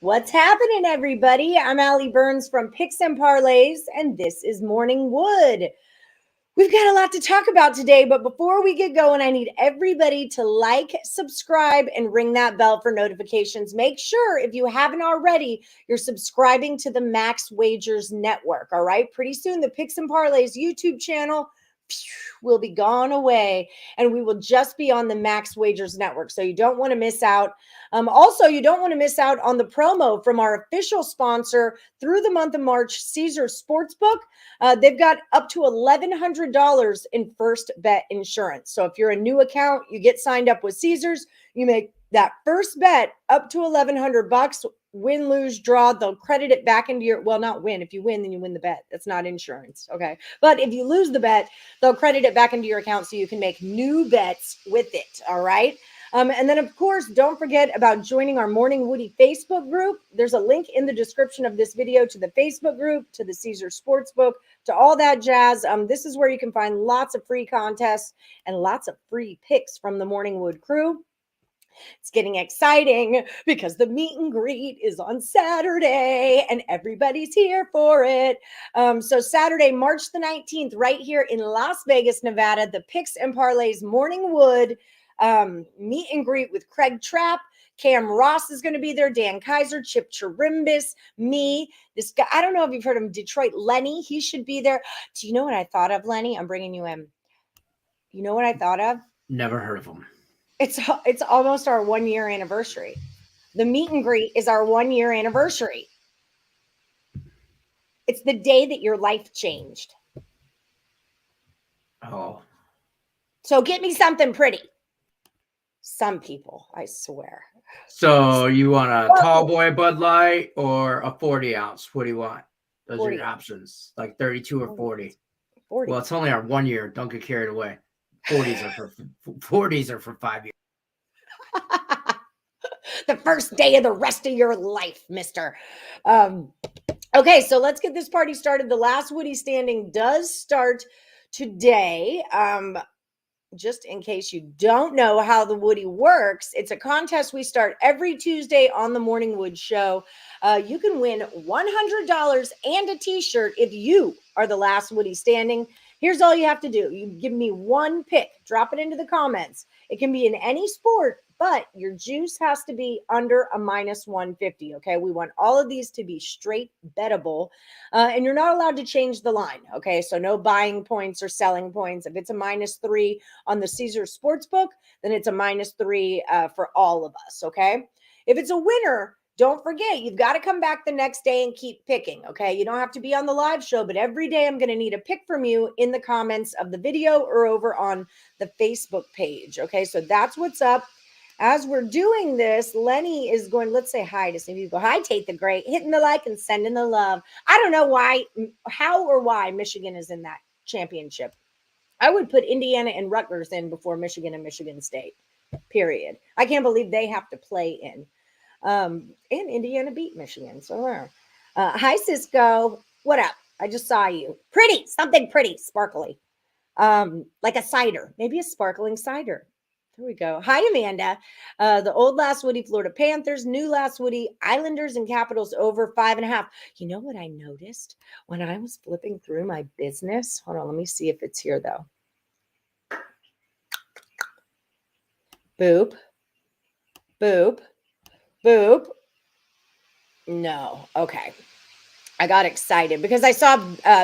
What's happening, everybody? I'm Allie Burns from Picks and Parlays, and this is Morning Wood. We've got a lot to talk about today, but before we get going, I need everybody to like, subscribe, and ring that bell for notifications. Make sure, if you haven't already, you're subscribing to the Max Wagers Network, all right? Pretty soon, the Picks and Parlays YouTube channel will be gone away, and we will just be on the Max Wagers Network, so you don't want to miss out. Also, you don't want to miss out on the promo from our official sponsor through the month of March, Caesars Sportsbook. They've got up to $1,100 in first bet insurance. So if you're a new account, you get signed up with Caesars, you make that first bet up to $1,100. Win, lose, draw, they'll credit it back into your, well, not win. If you win, then you win the bet. That's not insurance, okay? But if you lose the bet, they'll credit it back into your account so you can make new bets with it, all right? And then, of course, don't forget about joining our Morning Woody Facebook group. There's a link in the description of this video to the Facebook group, to the Caesars Sportsbook, to all that jazz. This is where you can find lots of free contests and lots of free picks from the Morning Wood crew. It's getting exciting because the meet and greet is on Saturday and everybody's here for it. So Saturday, March the 19th, right here in Las Vegas, Nevada, the Picks and Parlays Morning Wood meet and greet with Craig Trapp. Cam Ross is going to be there, Dan Kaiser, Chip Chirimbus, me, this guy, I don't know if you've heard of him, Detroit Lenny, he should be there. Do you know what I thought of, Lenny? I'm bringing you in. You know what I thought of? Never heard of him. It's almost our 1 year anniversary. The meet and greet is our 1 year anniversary. It's the day that your life changed. Oh. So get me something pretty. Some people, I swear. So you want a tall boy Bud Light or a 40 ounce? What do you want? Those 40. Are your options, like 32 or 40. 40. Well, it's only our 1 year. Don't get carried away. 40s are for 5 years. The first day of the rest of your life, mister. Okay, so let's get this party started. The last Woody standing does start today. Just in case you don't know how the Woody works, it's a contest we start every Tuesday on the Morning Wood Show. You can win $100 and a t-shirt if you are the last Woody standing. Here's all you have to do. You give me one pick. Drop it into the comments. It can be in any sport, but your juice has to be under a minus 150, okay? We want all of these to be straight bettable, and you're not allowed to change the line, okay? So no buying points or selling points. If it's a -3 on the Caesars Sportsbook, then it's a -3 for all of us, okay? If it's a winner, don't forget, you've got to come back the next day and keep picking, okay? You don't have to be on the live show, but every day I'm going to need a pick from you in the comments of the video or over on the Facebook page, okay? So that's what's up. As we're doing this, Lenny is going, let's say hi to some people. Hi, Tate the Great, hitting the like and sending the love. I don't know why, how or why Michigan is in that championship. I would put Indiana and Rutgers in before Michigan and Michigan State, period. I can't believe they have to play in. And Indiana beat Michigan. So, hi, Cisco. What up? I just saw you. Pretty, something pretty, sparkly. Like a cider, maybe a sparkling cider. There we go. Hi, Amanda. The old last Woody, Florida Panthers, new last Woody, Islanders and Capitals over 5.5. You know what I noticed when I was flipping through my business? Hold on, let me see if it's here, though. Boop. Boop. Boop. No. Okay. I got excited because I saw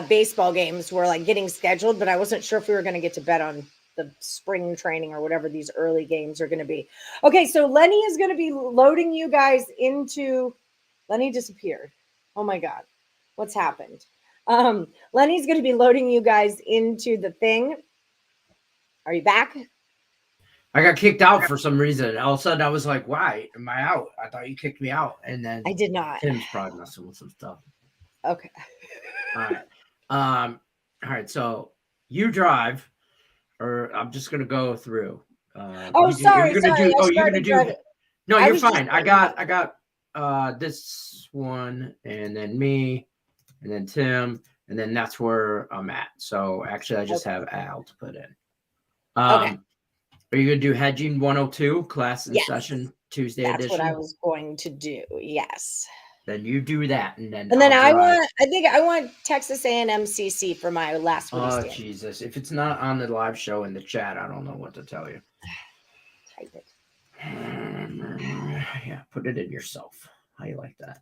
baseball games were like getting scheduled, but I wasn't sure if we were going to get to bet on the spring training or whatever these early games are going to be. Okay, so Lenny is going to be loading you guys into, Lenny disappeared. Oh my God, what's happened? Lenny's going to be loading you guys into the thing. Are you back? I got kicked out for some reason. All of a sudden I was like, why am I out? I thought you kicked me out. And then I did not. Tim's probably messing with some stuff. Okay. All right. So you drive, or I'm just gonna go through. Sorry. You're gonna do. No, you're fine. I got this one, and then me, and then Tim, and then that's where I'm at. So actually, I just have Al to put in. Okay. Are you gonna do hedging 102 class in session? Tuesday That's edition? what I was going to do. Yes. Then you do that, and then I want Texas A&M CC for my last Woody stand. Jesus! If it's not on the live show in the chat, I don't know what to tell you. Type it. Yeah, put it in yourself. How you like that?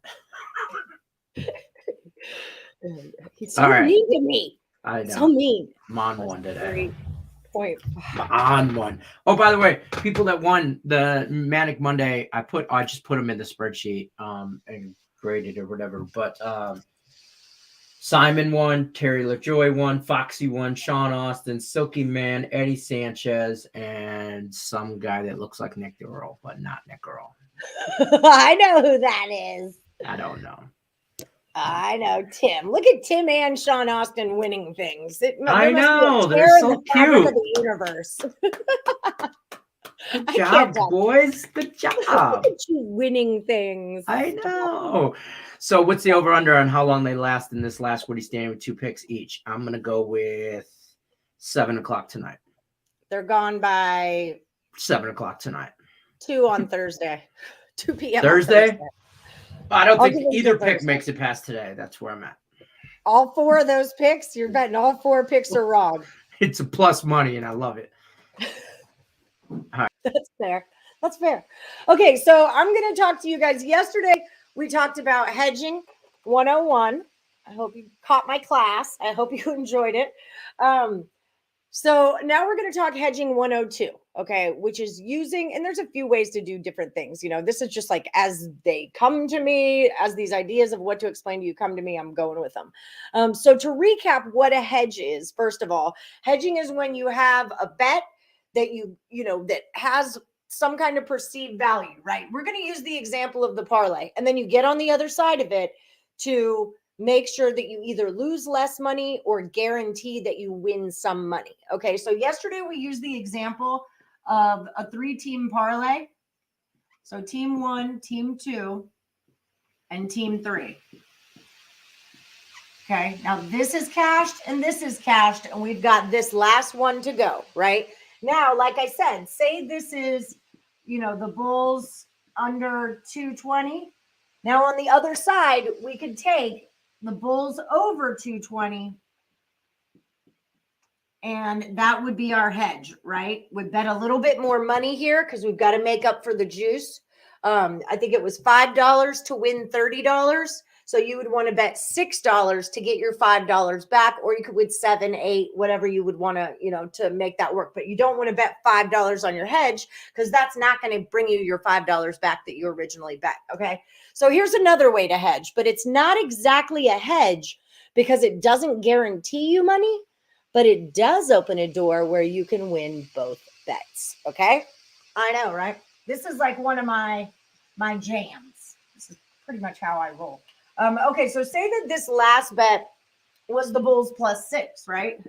He's so mean to me. I know. So mean. I'm on one today. 3.5. On one. Oh, by the way, people that won the Manic Monday, I just put them in the spreadsheet and graded or whatever. But Simon won, Terry LaJoy won, Foxy won, Sean Austin, Silky Man, Eddie Sanchez, and some guy that looks like Nick Earl, but not Nick Earl. I know who that is. I don't know. I know Tim. Look at Tim and Sean Austin winning things. I know. They're so cute. Of the universe. Good job, boys. Good job. Look at you winning things. I know. So what's the over-under on how long they last in this last Woody stand with 2 picks each? I'm going to go with 7 o'clock tonight. They're gone by 7 o'clock tonight. 2 on Thursday. 2 p.m. Thursday? I don't think either pick makes it past today. That's where I'm at. All 4 of those picks? You're betting all 4 picks are wrong. It's a plus money, and I love it. All right. That's fair. That's fair. Okay, so I'm going to talk to you guys. Yesterday, we talked about hedging 101. I hope you caught my class. I hope you enjoyed it. So now we're going to talk hedging 102, okay, which is using, and there's a few ways to do different things. You know, this is just like as they come to me, as these ideas of what to explain to you come to me, I'm going with them. So to recap what a hedge is, first of all, hedging is when you have a bet that that has some kind of perceived value, right? We're going to use the example of the parlay, and then you get on the other side of it to make sure that you either lose less money or guarantee that you win some money. Okay, so yesterday we used the example of a 3-team parlay. So team 1, team 2, and team 3. Okay, now this is cashed and this is cashed, and we've got this last one to go, right? Now, like I said, say this is, the Bulls under 220. Now on the other side, we could take the Bulls over 220, and that would be our hedge, right? We'd bet a little bit more money here because we've got to make up for the juice. I think it was $5 to win $30. So you would want to bet $6 to get your $5 back, or you could win 7, 8, whatever you would want to, to make that work. But you don't want to bet $5 on your hedge because that's not going to bring you your $5 back that you originally bet. Okay. So here's another way to hedge, but it's not exactly a hedge because it doesn't guarantee you money, but it does open a door where you can win both bets. Okay. I know, right? This is like one of my jams. This is pretty much how I roll. Okay, so say that this last bet was the Bulls +6, right?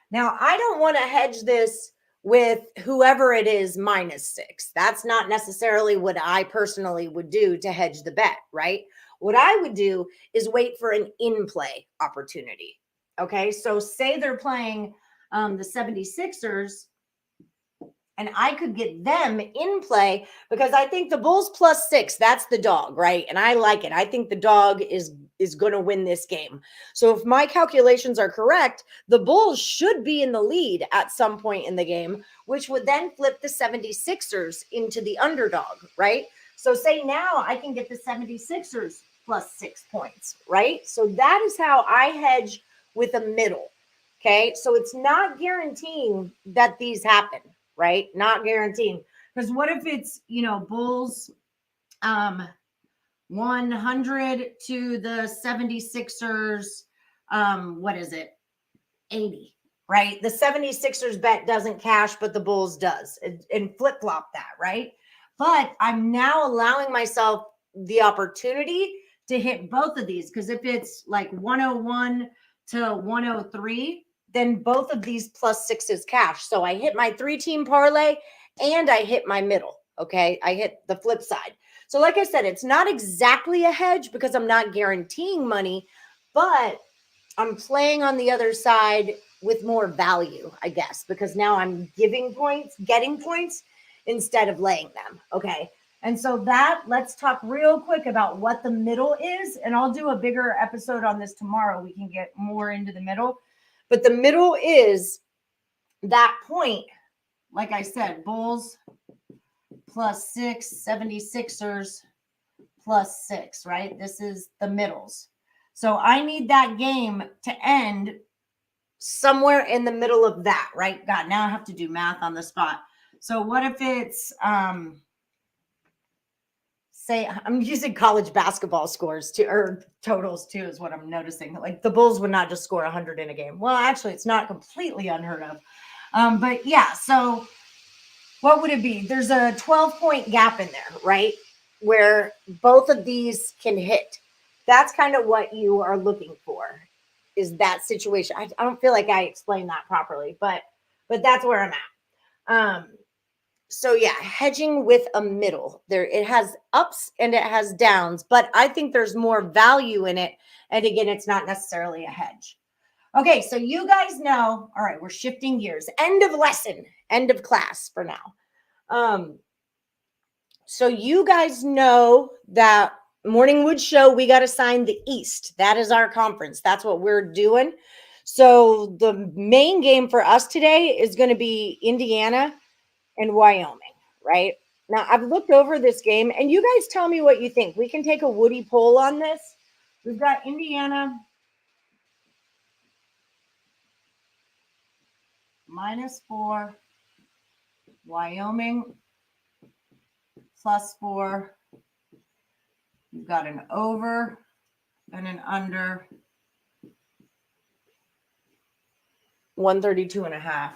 Now, I don't want to hedge this with whoever it is -6. That's not necessarily what I personally would do to hedge the bet, right? What I would do is wait for an in-play opportunity. Okay, so say they're playing the 76ers, and I could get them in play because I think the Bulls +6, that's the dog, right? And I like it. I think the dog is going to win this game. So if my calculations are correct, the Bulls should be in the lead at some point in the game, which would then flip the 76ers into the underdog, right? So say now I can get the 76ers +6 points, right? So that is how I hedge with a middle, okay? So it's not guaranteeing that these happen. Right? Not guaranteeing. Because what if it's, Bulls 100 to the 76ers, 80, right? The 76ers bet doesn't cash, but the Bulls does. And flip-flop that, right? But I'm now allowing myself the opportunity to hit both of these. Because if it's like 101 to 103, then both of these +6s cash. So I hit my 3-team parlay and I hit my middle. Okay. I hit the flip side. So like I said, it's not exactly a hedge because I'm not guaranteeing money, but I'm playing on the other side with more value, I guess, because now I'm getting points instead of laying them. Okay. And so let's talk real quick about what the middle is. And I'll do a bigger episode on this tomorrow. We can get more into the middle. But the middle is that point, like I said, Bulls +6, 76ers +6, right? This is the middles. So I need that game to end somewhere in the middle of that, right? God, now I have to do math on the spot. So what if it's, say, I'm using college basketball scores too, or totals too, is what I'm noticing. Like the Bulls would not just score 100 in a game. Well, actually, it's not completely unheard of. But yeah, so what would it be? There's a 12-point gap in there, right? Where both of these can hit. That's kind of what you are looking for, is that situation. I don't feel like I explained that properly, but that's where I'm at. So yeah, hedging with a middle. There, it has ups and it has downs, but I think there's more value in it. And again, it's not necessarily a hedge. Okay, so you guys know, all right, we're shifting gears. End of lesson, end of class for now. So you guys know that Morning Wood Show, we got to sign the East. That is our conference. That's what we're doing. So the main game for us today is going to be Indiana and Wyoming, right? Now, I've looked over this game, and you guys tell me what you think. We can take a Woody poll on this. We've got Indiana -4, Wyoming +4. You've got an over and an under. 132.5.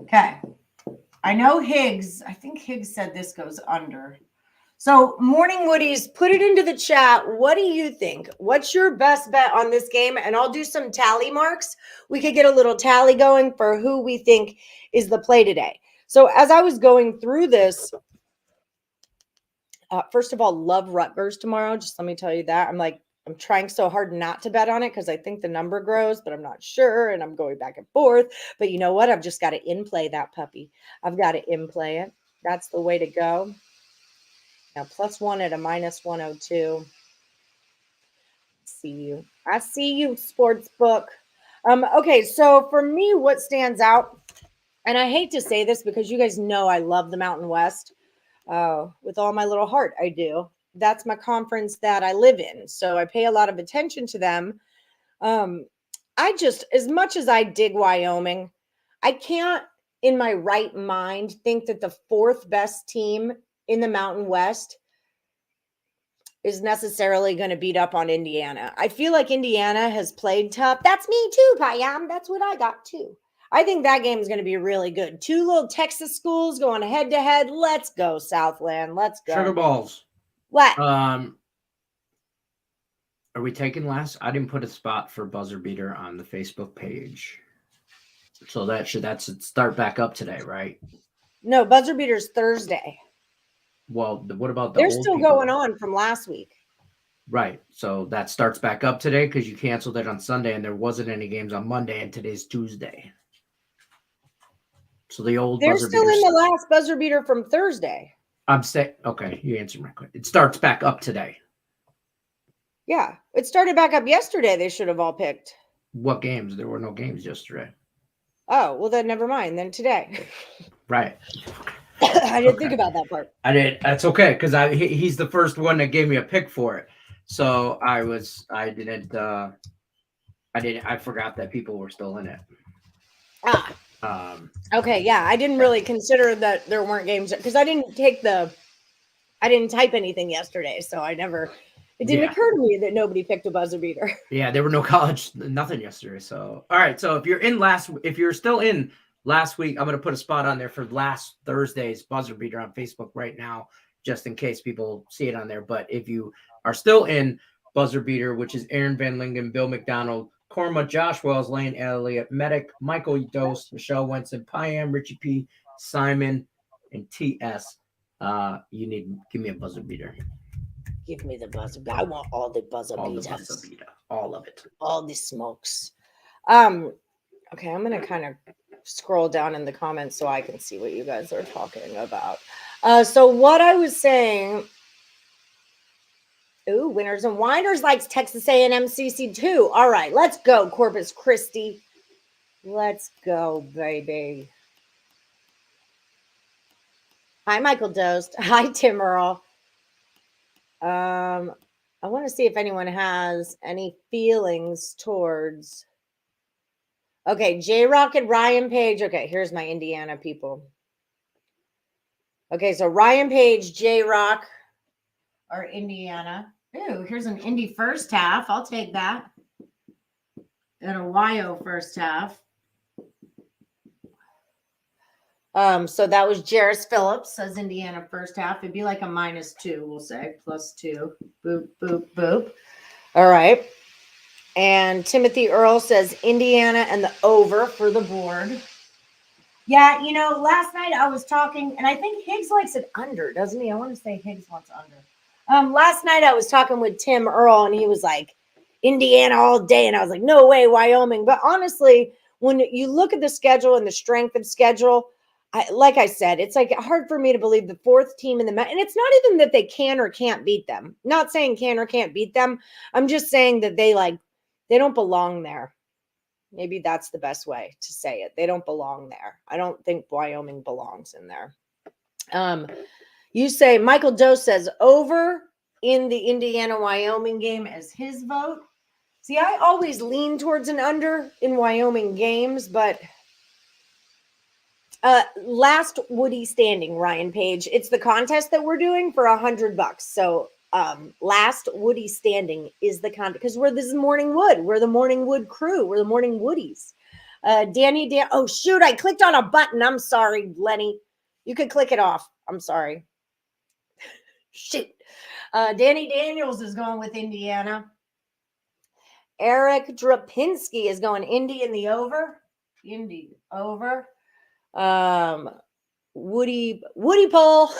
Okay. I know Higgs, I think Higgs said this goes under. So Morning Woodies, put it into the chat. What do you think? What's your best bet on this game? And I'll do some tally marks. We could get a little tally going for who we think is the play today. So as I was going through this, first of all, love Rutgers tomorrow. Just let me tell you that. I'm trying so hard not to bet on it because I think the number grows, but I'm not sure. And I'm going back and forth. But you know what? I've just got to in-play that puppy. I've got to in-play it. That's the way to go. Now, +1 at a -102. I see you, Sportsbook. Okay, so for me, what stands out, and I hate to say this because you guys know I love the Mountain West. With all my little heart, I do. That's my conference that I live in. So I pay a lot of attention to them. As much as I dig Wyoming, I can't in my right mind think that the fourth best team in the Mountain West is necessarily going to beat up on Indiana. I feel like Indiana has played tough. That's me too, Payam. That's what I got too. I think that game is going to be really good. Two little Texas schools going head to head. Let's go, Southland. Let's go. Sugar balls. What? Are we taking last? I didn't put a spot for buzzer beater on the Facebook page. So that should start back up today, right? No, buzzer beater's Thursday. Well, what about They're still going on from last week. Right. So that starts back up today because you canceled it on Sunday and there wasn't any games on Monday and today's Tuesday. So the old They're buzzer still in the last buzzer beater from Thursday. I'm saying, okay, you answered my question. It starts back up today. Yeah, it started back up yesterday. They should have all picked. What games? There were no games yesterday. Oh, well then never mind. Then today. Right. I didn't think about that part. I did. That's okay because he's the first one that gave me a pick for it. So I forgot that people were still in it. Okay, yeah, I didn't really consider that there weren't games because I didn't type anything yesterday, so it didn't occur to me that nobody picked a buzzer beater. Yeah, there were no college, nothing yesterday. So, all right. So if you're still in last week, I'm going to put a spot on there for last Thursday's buzzer beater on Facebook right now, just in case people see it on there. But if you are still in buzzer beater, which is Aaron Van Lingen, Bill McDonald, Korma, Josh Wells, Lane Elliott, Medic, Michael Dose, Michelle Wenson, Payam, Richie P, Simon, and TS, you need to give me a buzzer beater. Give me the buzzer. I want all the buzzer All the beaters. buzzer beater. All of it. All the smokes. Okay, I'm going to kind of scroll down in the comments so I can see what you guys are talking about. So what I was saying... Ooh, Winners and Whiners likes Texas A&M CC2. All right, let's go, Corpus Christi. Let's go, baby. Hi, Michael Dost. Hi, Tim Earl. I want to see if anyone has any feelings towards... Okay, J-Rock and Ryan Page. Okay, here's my Indiana people. Okay, so Ryan Page, J-Rock are Indiana. Ooh, here's an Indy first half. I'll take that. And a YO first half. So that was Jairus Phillips as Indiana first half. It'd be like a -2, we'll say. +2. Boop, boop, boop. All right. And Timothy Earl says Indiana and the over for the board. Yeah, you know, last night I was talking, and I think Higgs likes it under, doesn't he? I want to say Higgs wants under. Last night I was talking with Tim Earl, and he was like, Indiana all day. And I was like, no way, Wyoming. But honestly, when you look at the schedule and the strength of schedule, like I said, it's like hard for me to believe the fourth team in the and it's not even that they can or can't beat them. Not saying can or can't beat them. I'm just saying that they don't belong there. Maybe that's the best way to say it. They don't belong there. I don't think Wyoming belongs in there. You say Michael Doe says over in the Indiana-Wyoming game as his vote. See, I always lean towards an under in Wyoming games, but last Woody standing, Ryan Page. It's the contest that we're doing for $100. So last Woody standing is the contest because this is Morning Wood. We're the Morning Wood crew. We're the Morning Woodies. Oh shoot, I clicked on a button. I'm sorry, Lenny. You could click it off. I'm sorry. Shoot. Danny Daniels is going with Indiana. Eric Drapinski is going Indy in the over. Indy over. Woody Pole.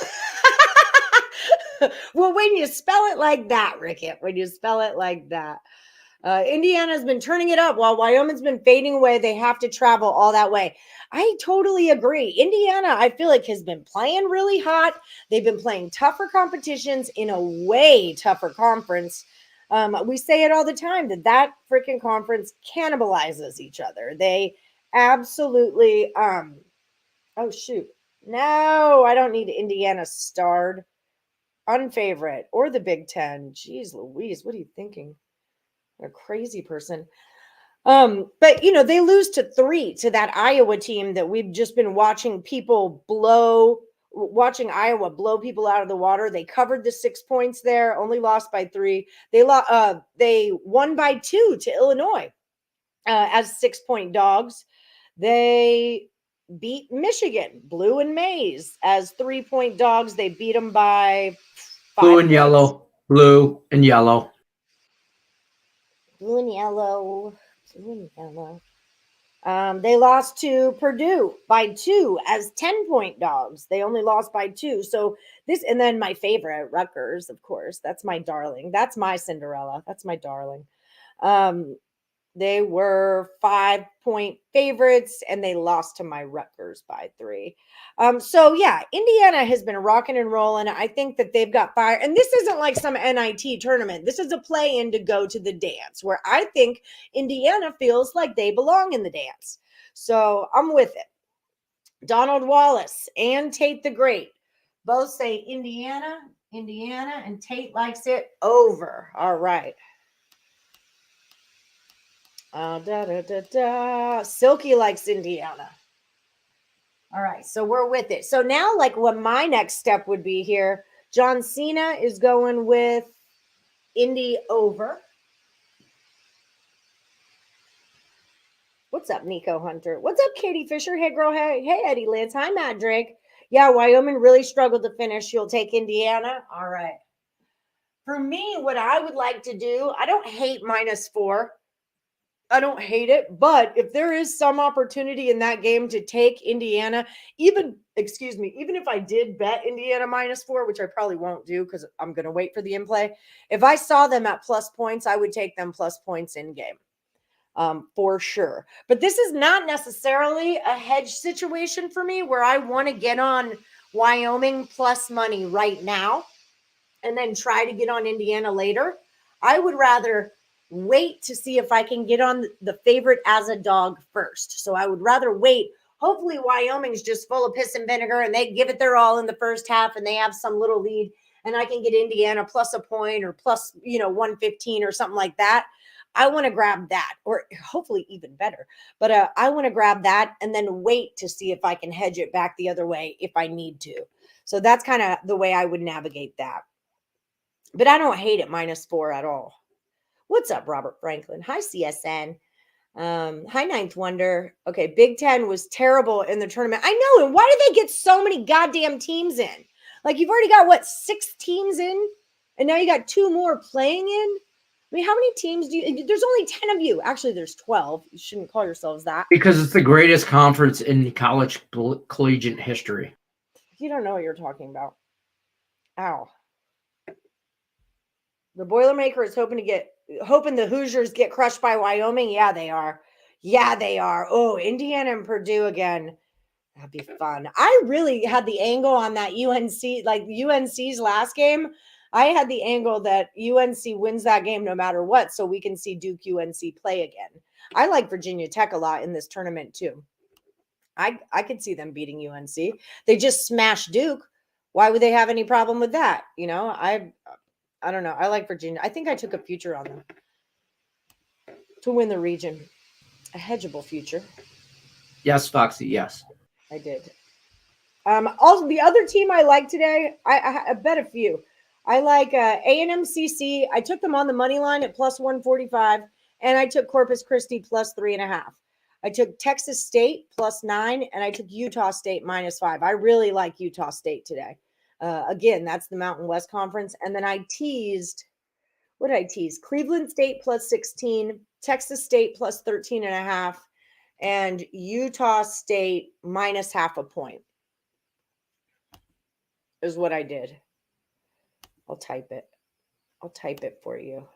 Well, when you spell it like that, Rickett, when you spell it like that. Indiana's been turning it up while Wyoming's been fading away. They have to travel all that way. I totally agree. Indiana, I feel like, has been playing really hot. They've been playing tougher competitions in a way tougher conference. We say it all the time that freaking conference cannibalizes each other. They absolutely, oh shoot. No, I don't need Indiana starred, unfavorite, or the Big Ten. Jeez Louise, what are you thinking? A crazy person. But you know, they lose to 3 to that Iowa team that we've just been watching watching Iowa blow people out of the water. They covered the 6 points there, only lost by 3. They won by 2 to Illinois as 6-point dogs. They beat Michigan, Blue and Maize, as 3-point dogs. They beat them by 5 Blue and points. yellow. Blue and yellow. Blue and yellow. Blue and yellow. They lost to Purdue by 2 as 10-point dogs. They only lost by 2. So and then my favorite, Rutgers, of course. That's my darling. That's my Cinderella. That's my darling. They were 5-point favorites, and they lost to my Rutgers by 3. So yeah, Indiana has been rocking and rolling. I think that they've got fire. And this isn't like some NIT tournament. This is a play-in to go to the dance, where I think Indiana feels like they belong in the dance. So I'm with it. Donald Wallace and Tate the Great both say Indiana, and Tate likes it over. All right. Silky likes Indiana. All right, so we're with it. So now, like, what my next step would be here, John Cena is going with Indy over. What's up, Nico Hunter? What's up, Katie Fisher? Hey, girl. Hey, Eddie Lance. Hi, Matt Drake. Yeah, Wyoming really struggled to finish. You'll take Indiana? All right. For me, what I would like to do, I don't hate -4. I don't hate it, but if there is some opportunity in that game to take Indiana, even if I did bet Indiana -4, which I probably won't do because I'm going to wait for the in play. If I saw them at plus points, I would take them plus points in game for sure. But this is not necessarily a hedge situation for me where I want to get on Wyoming plus money right now and then try to get on Indiana later. I would rather wait to see if I can get on the favorite as a dog first. So I would rather wait. Hopefully Wyoming's just full of piss and vinegar and they give it their all in the first half and they have some little lead and I can get Indiana plus a point or plus, 115 or something like that. I want to grab that, or hopefully even better. But I want to grab that and then wait to see if I can hedge it back the other way if I need to. So that's kind of the way I would navigate that. But I don't hate it -4 at all. What's up, Robert Franklin? Hi, CSN. Hi, Ninth Wonder. Okay, Big Ten was terrible in the tournament. I know. And why do they get so many goddamn teams in? Like, you've already got, 6 teams in? And now you got 2 more playing in? I mean, how many teams there's only 10 of you. Actually, there's 12. You shouldn't call yourselves that. Because it's the greatest conference in college collegiate history. You don't know what you're talking about. Ow. The Boilermaker is hoping the Hoosiers get crushed by Wyoming. Yeah, they are. Yeah, they are. Oh, Indiana and Purdue again. That'd be fun. I really had the angle on that UNC, like UNC's last game. I had the angle that UNC wins that game no matter what, so we can see Duke UNC play again. I like Virginia Tech a lot in this tournament too. I could see them beating UNC. They just smashed Duke. Why would they have any problem with that? I don't know. I like Virginia. I think I took a future on them to win the region. A hedgeable future. Yes, Foxy, yes. I did. Also, the other team I like today, I bet a few. I like A&M-CC. I took them on the money line at plus 145, and I took Corpus Christi plus 3.5. I took Texas State plus 9, and I took Utah State -5. I really like Utah State today. Again, that's the Mountain West Conference. And then I teased, what did I tease? Cleveland State plus 16, Texas State plus 13.5, and Utah State -0.5 point is what I did. I'll type it for you.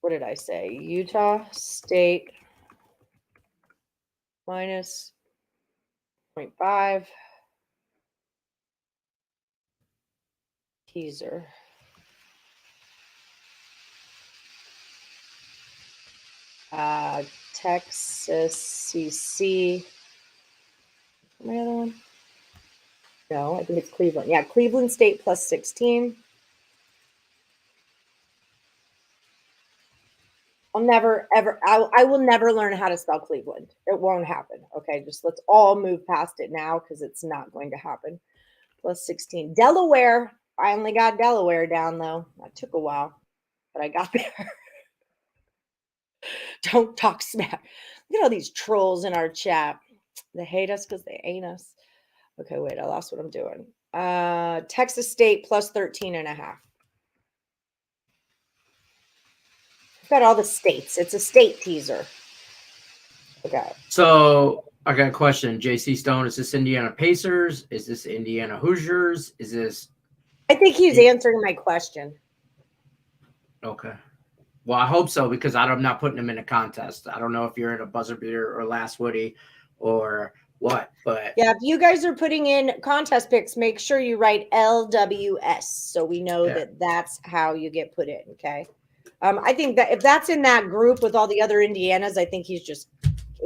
What did I say? Utah State -0.5. Teaser. Texas CC. My other one? No, I think it's Cleveland. Yeah, Cleveland State plus 16. I will never learn how to spell Cleveland. It won't happen. Okay, just let's all move past it now because it's not going to happen. Plus 16. Delaware. I only got Delaware down, though. That took a while, but I got there. Don't talk smack. Look at all these trolls in our chat. They hate us because they ain't us. Okay, wait, I lost what I'm doing. Texas State plus 13.5. I've got all the states. It's a state teaser. Okay. So I got a question. JC Stone, is this Indiana Pacers? Is this Indiana Hoosiers? Is this? I think he's answering my question. Okay. Well, I hope so because I'm not putting him in a contest. I don't know if you're in a buzzer beater or last Woody or what, but yeah, if you guys are putting in contest picks, make sure you write LWS so we know that that's how you get put in. Okay. I think that if that's in that group with all the other Indianas, I think he's just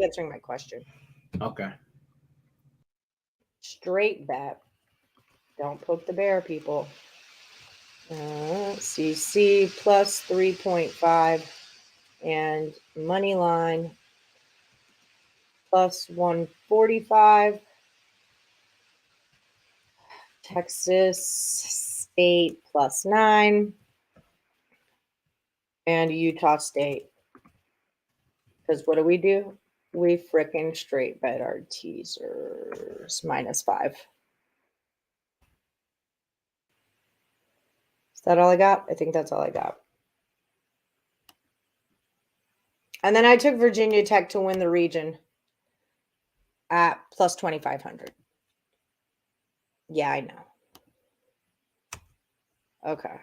answering my question. Okay. Straight bet. Don't poke the bear, people. CC plus 3.5 and money line plus 145. Texas State plus 9 and Utah State. Because what do? We frickin' straight bet our teasers -5. Is that all I got? I think that's all I got. And then I took Virginia Tech to win the region at plus 2,500. Yeah, I know. Okay.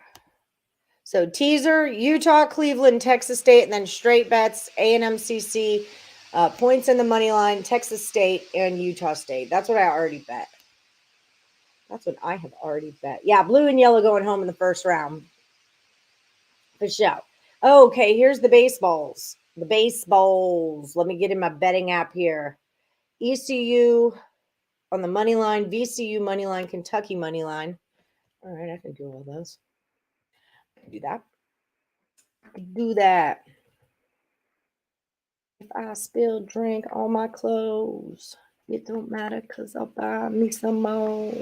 So teaser, Utah, Cleveland, Texas State, and then straight bets, A&M-CC, points in the money line, Texas State, and Utah State. That's what I already bet. Yeah, blue and yellow going home in the first round. For sure. Okay, here's the baseballs. Let me get in my betting app here. ECU on the money line, VCU money line, Kentucky money line. All right, I can do all those. I can do that. If I spill drink on my clothes, it don't matter because I'll buy me some more.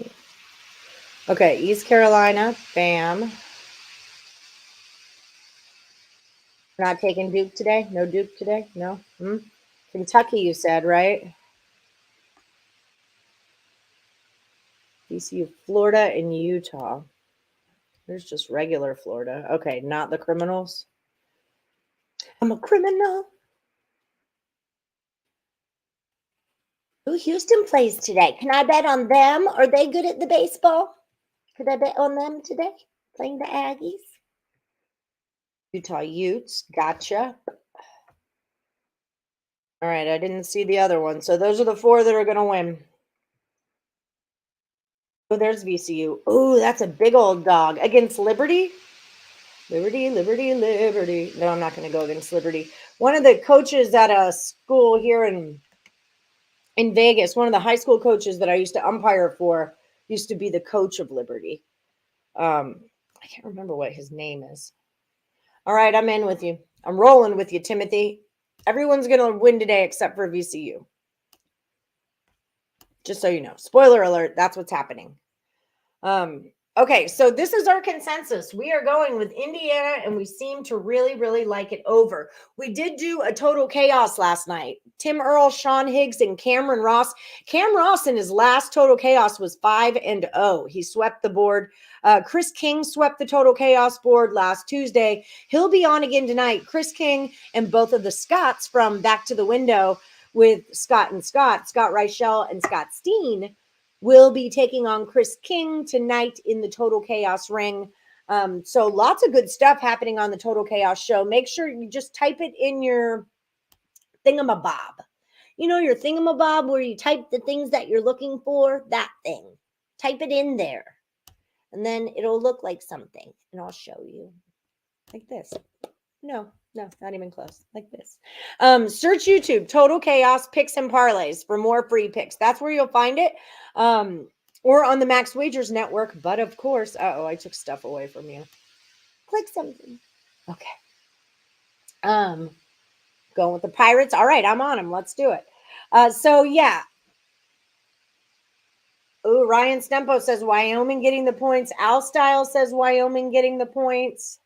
Okay, East Carolina, bam. We're not taking Duke today? No Duke today? No? Kentucky, you said, right? VCU, Florida, and Utah. There's just regular Florida. Okay, not the criminals. I'm a criminal. Who Houston plays today? Can I bet on them? Are they good at the baseball? Could I bet on them today? Playing the Aggies? Utah Utes. Gotcha. All right, I didn't see the other one. So those are the 4 that are going to win. Oh, there's VCU. Oh, that's a big old dog. Against Liberty? Liberty. No, I'm not going to go against Liberty. One of the coaches at a school here in Vegas, one of the high school coaches that I used to umpire for, used to be the coach of Liberty. I can't remember what his name is. All right, I'm in with you. I'm rolling with you, Timothy. Everyone's going to win today except for VCU. Just so you know. Spoiler alert, that's what's happening. Okay, so this is our consensus. We are going with Indiana, and we seem to really, really like it over. We did do a total chaos last night. Tim Earl, Sean Higgs, and Cameron Ross. Cam Ross in his last total chaos was 5-0. He swept the board. Chris King swept the total chaos board last Tuesday. He'll be on again tonight. Chris King and both of the Scotts from Back to the Window with Scott Reichel and Scott Steen will be taking on Chris King tonight in the Total Chaos ring. So lots of good stuff happening on the Total Chaos show. Make sure you just type it in your thingamabob. You know, your thingamabob where you type the things that you're looking for, that thing. Type it in there. And then it'll look like something. And I'll show you. Like this. No, not even close. Like this. Search YouTube, Total Chaos Picks and Parlays for more free picks. That's where you'll find it. Or on the Max Wagers Network. But of course, I took stuff away from you. Click something. Okay. Going with the Pirates. All right, I'm on them. Let's do it. So yeah. Oh, Ryan Stempo says Wyoming getting the points. Al Style says Wyoming getting the points.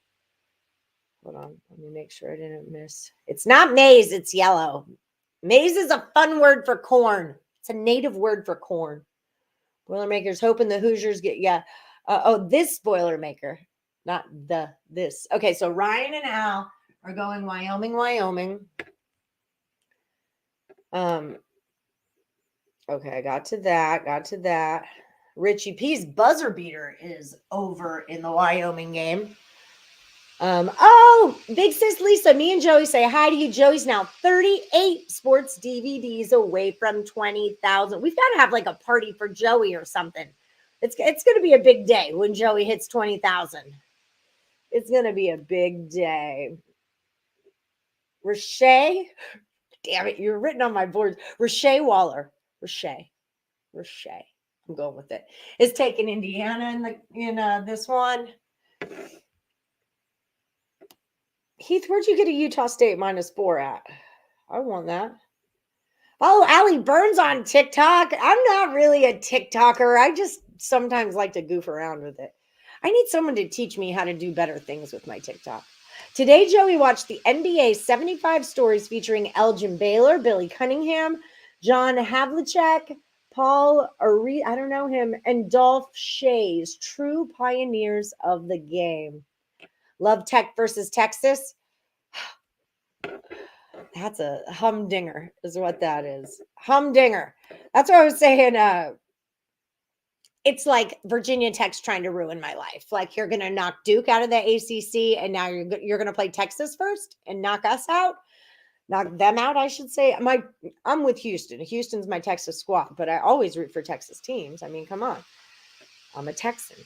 Hold on. Let me make sure I didn't miss. It's not maize. It's yellow. Maize is a fun word for corn. It's a native word for corn. Boilermakers hoping the Hoosiers get, yeah. This Boilermaker, not this. Okay, so Ryan and Al are going Wyoming. Okay, I got to that. Richie P's buzzer beater is over in the Wyoming game. Big sis Lisa, me and Joey say hi to you. Joey's now 38 sports DVDs away from 20,000. We've got to have like a party for Joey or something. It's going to be a big day when Joey hits 20,000. It's going to be a big day. Rashay, damn it, you're written on my board. Rashay Waller. Rashay. I'm going with it. Is taking Indiana in this one. Heath, where'd you get a Utah State -4 at? I want that. Oh, Allie Burns on TikTok. I'm not really a TikToker. I just sometimes like to goof around with it. I need someone to teach me how to do better things with my TikTok. Today, Joey watched the NBA 75 stories featuring Elgin Baylor, Billy Cunningham, John Havlicek, Paul Ari, I don't know him, and Dolph Shays, true pioneers of the game. Love Tech versus Texas. That's a humdinger is what that is. Humdinger. That's what I was saying. It's like Virginia Tech's trying to ruin my life. Like you're going to knock Duke out of the ACC, and now you're going to play Texas first and knock us out, knock them out, I should say. I'm with Houston. Houston's my Texas squad, but I always root for Texas teams. I mean, come on. I'm a Texan.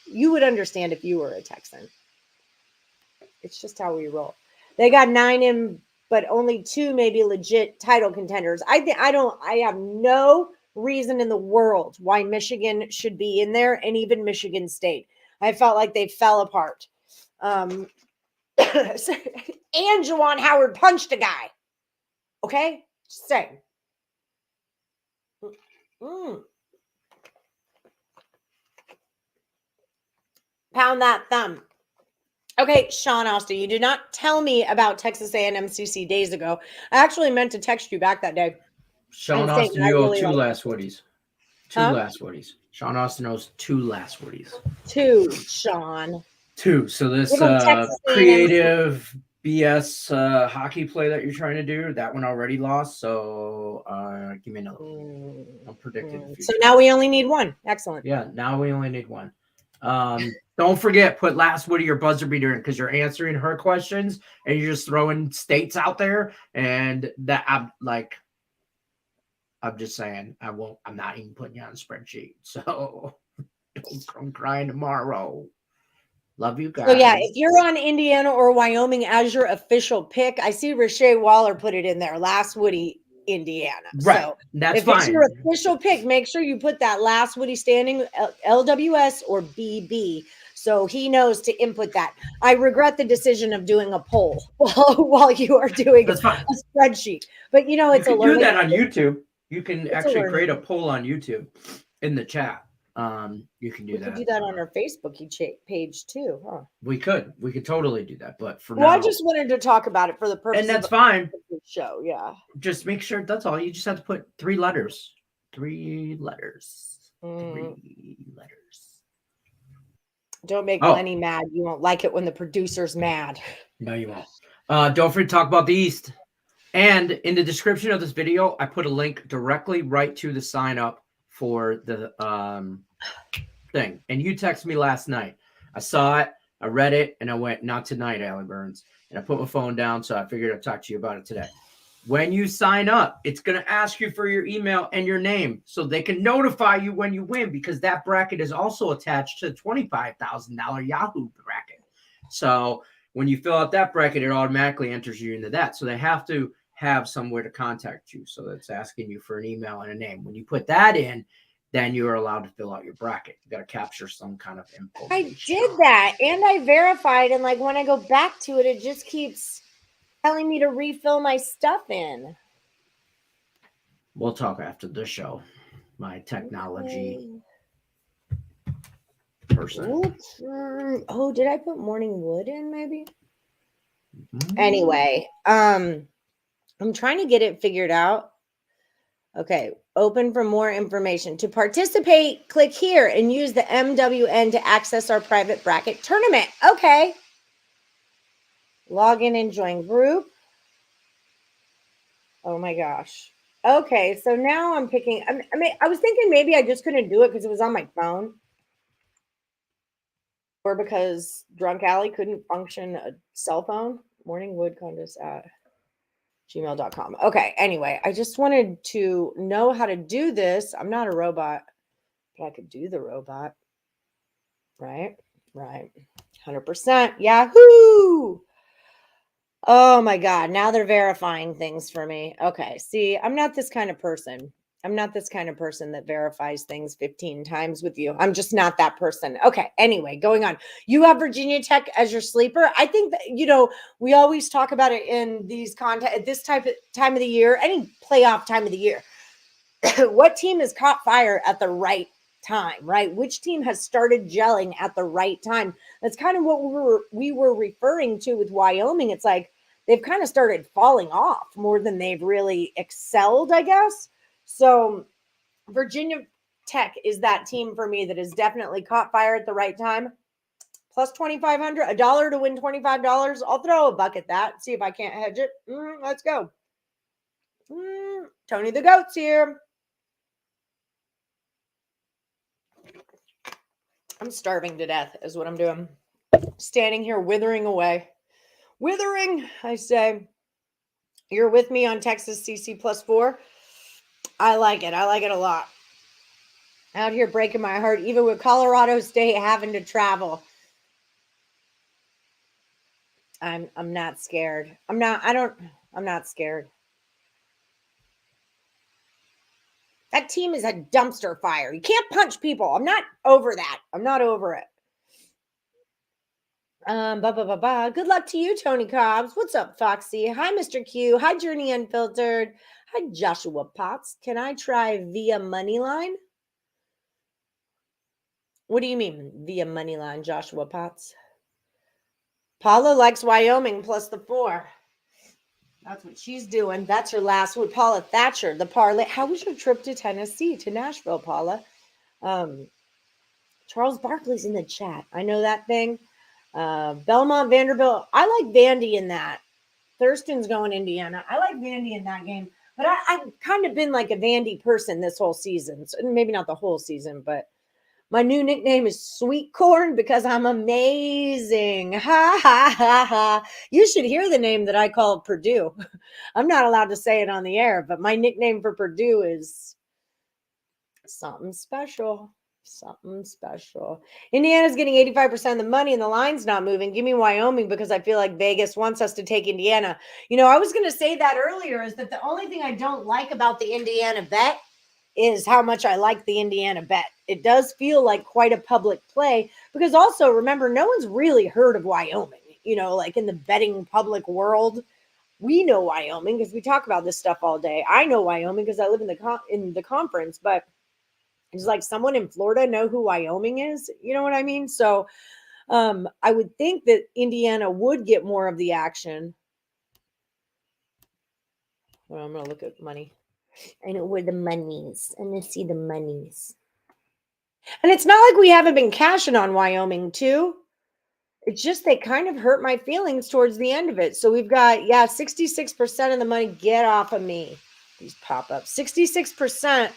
You would understand if you were a Texan. It's just how we roll. They got 9 in, but only 2 maybe legit title contenders. I have no reason in the world why Michigan should be in there, and even Michigan State. I felt like they fell apart. And Juwan Howard punched a guy. Okay? Just saying. Pound that thumb. Okay, Sean Austin, you did not tell me about Texas A&M CC days ago. I actually meant to text you back that day. Sean Austin, you owe 2 last Woodies. 2 last Woodies. Sean Austin owes 2 last Woodies. 2, Sean. 2. So this creative BS hockey play that you're trying to do, that one already lost. So give me another one. I'm predicting. So now we only need 1. Excellent. Yeah, now we only need 1. Don't forget, put last Woody or buzzer beater in, because you're answering her questions and you're just throwing states out there. And that I'm just saying, I'm not even putting you on a spreadsheet. So don't come crying tomorrow. Love you guys. So yeah, if you're on Indiana or Wyoming as your official pick, I see Rashay Waller put it in there. Last Woody, Indiana. Right. So that's if fine. It's your official pick, make sure you put that last Woody standing LWS or BB, so he knows to input that. I regret the decision of doing a poll while you are doing a spreadsheet. But it's you can do that on YouTube. You can actually create a poll on YouTube in the chat. You can do that. We could do that on our Facebook page too, huh? We could totally do that. But for now, I just wanted to talk about it for the purpose, and that's fine. The show, yeah. Just make sure that's all. You just have to put 3 letters. 3 letters. 3 letters. Don't make Lenny mad. You won't like it when the producer's mad. No, you won't. Don't forget to talk about the East. And in the description of this video, I put a link directly right to the sign up for the thing. And you texted me last night. I saw it, I read it, and I went, not tonight, Allie Burns. And I put my phone down, so I figured I'd talk to you about it today. When you sign up, it's going to ask you for your email and your name so they can notify you when you win, because that bracket is also attached to the $25,000 Yahoo bracket. So when you fill out that bracket, it automatically enters you into that. So they have to have somewhere to contact you. So that's asking you for an email and a name. When you put that in, then you are allowed to fill out your bracket. You got to capture some kind of info. I did that, and I verified, and when I go back to it, it just keeps telling me to refill my stuff in. We'll talk after the show. My technology person. Oh, did I put Morning Wood in maybe? Anyway, I'm trying to get it figured out. Okay, open for more information. To participate, click here and use the MWN to access our private bracket tournament. Okay. Log in and join group. Oh my gosh. Okay, so now I'm picking. I was thinking maybe I just couldn't do it because it was on my phone, or because Drunk Alley couldn't function a cell phone. Morningwood contest at gmail.com. Okay, anyway, I just wanted to know how to do this. I'm not a robot, but I could do the robot. Right. 100%. Yahoo! Oh my God. Now they're verifying things for me. Okay. See, I'm not this kind of person. I'm not this kind of person that verifies things 15 times with you. I'm just not that person. Okay. Anyway, going on. You have Virginia Tech as your sleeper. I think that, we always talk about it in these content at this time of the year, any playoff time of the year. What team has caught fire at the right time, right? Which team has started gelling at the right time? That's kind of what we were referring to with Wyoming. It's like they've kind of started falling off more than they've really excelled, I guess. So Virginia Tech is that team for me that has definitely caught fire at the right time. Plus 2,500, $1 to win $25. I'll throw a buck at that. See if I can't hedge it. Let's go. Tony the Goat's here. I'm starving to death is what I'm doing. Standing here withering away. Withering, I say. You're with me on Texas CC +4. I like it. I like it a lot. Out here breaking my heart, even with Colorado State having to travel. I'm not scared. I'm not scared. That team is a dumpster fire. You can't punch people. I'm not over that. I'm not over it. Good luck to you, Tony Cobbs. What's up, Foxy? Hi, Mr. Q. Hi, Journey Unfiltered. Hi, Joshua Potts. Can I try via Moneyline? What do you mean via Moneyline, Joshua Potts? Paula likes Wyoming plus the 4. That's what she's doing. That's her last one. Paula Thatcher, the parlay. How was your trip to Tennessee, to Nashville, Paula? Charles Barkley's in the chat. I know that thing. Belmont, Vanderbilt. I like Vandy in that. Thurston's going Indiana. I like Vandy in that game. But I've kind of been like a Vandy person this whole season. So maybe not the whole season, but my new nickname is Sweet Corn because I'm amazing. Ha, ha, ha, ha. You should hear the name that I call Purdue. I'm not allowed to say it on the air, but my nickname for Purdue is something special. Something special. Indiana's getting 85% of the money and the line's not moving. Give me Wyoming because I feel like Vegas wants us to take Indiana. You know, I was going to say that earlier is that the only thing I don't like about the Indiana bet is how much I like the Indiana bet. It does feel like quite a public play because also remember, no one's really heard of Wyoming, you know, like in the betting public world. We know Wyoming because we talk about this stuff all day. I know Wyoming because I live in the conference, but it's like someone in Florida know who Wyoming is. You know what I mean? So I would think that Indiana would get more of the action. Well, I'm going to look at money. I know where the money's. I'm going to see the money's. And it's not like we haven't been cashing on Wyoming too. It's just they kind of hurt my feelings towards the end of it. So we've got, 66% of the money. Get off of me. These pop up. 66%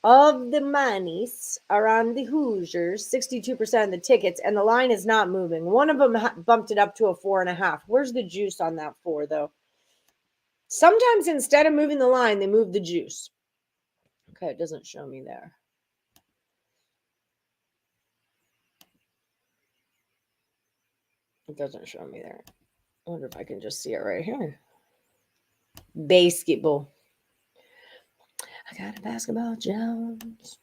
of the monies are on the Hoosiers, 62% of the tickets, and the line is not moving. One of them bumped it up to a 4.5. Where's the juice on that 4, though? Sometimes instead of moving the line, they move the juice. Okay, it doesn't show me there. It doesn't show me there. I wonder if I can just see it right here. Basketball. I got a basketball Jones.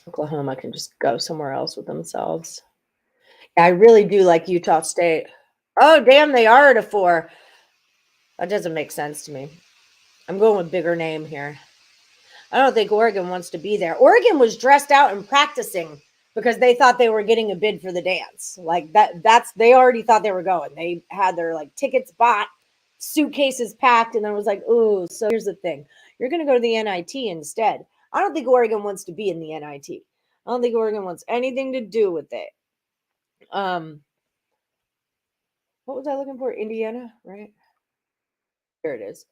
Oklahoma can just go somewhere else with themselves. I really do like Utah State. Oh, damn, they are at a 4. That doesn't make sense to me. I'm going with bigger name here. I don't think Oregon wants to be there. Oregon was dressed out and practicing because they thought they were getting a bid for the dance. Like they already thought they were going. They had their like tickets bought, suitcases packed, and then it was like, ooh, so here's the thing. You're going to go to the NIT instead. I don't think Oregon wants to be in the NIT. I don't think Oregon wants anything to do with it. What was I looking for? Indiana, right? Here it is.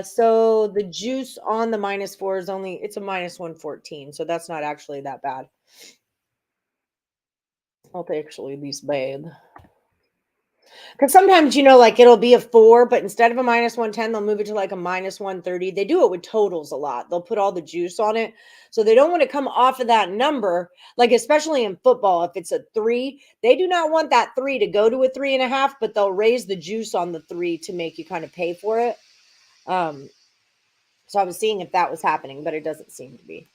So the juice on the -4 is it's a -114. So that's not actually that bad. I'll actually at least bathe. Because sometimes, you know, like it'll be a 4, but instead of a -110, they'll move it to like a -130. They do it with totals a lot. They'll put all the juice on it. So they don't want to come off of that number. Like, especially in football, if it's a 3, they do not want that 3 to go to a 3.5, but they'll raise the juice on the 3 to make you kind of pay for it. So I was seeing if that was happening, but it doesn't seem to be.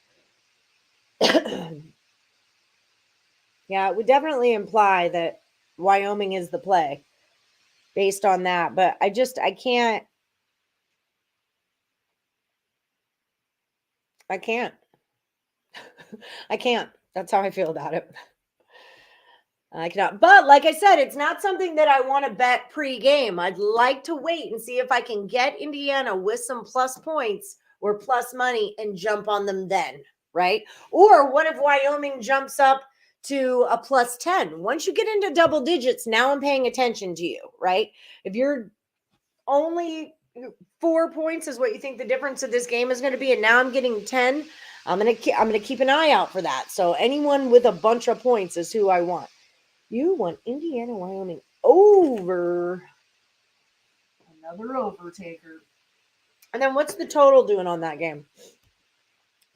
Yeah, it would definitely imply that Wyoming is the play based on that. But I can't. I can't. I can't. That's how I feel about it. I cannot. But like I said, it's not something that I want to bet pre-game. I'd like to wait and see if I can get Indiana with some plus points or plus money and jump on them then, right? Or what if Wyoming jumps up to a plus 10. Once you get into double digits, now I'm paying attention to you, right? If you're only 4 points is what you think the difference of this game is going to be, and now I'm getting 10, I'm gonna keep an eye out for that. So anyone with a bunch of points is who I want. You want Indiana, Wyoming over. Another overtaker. And then what's the total doing on that game?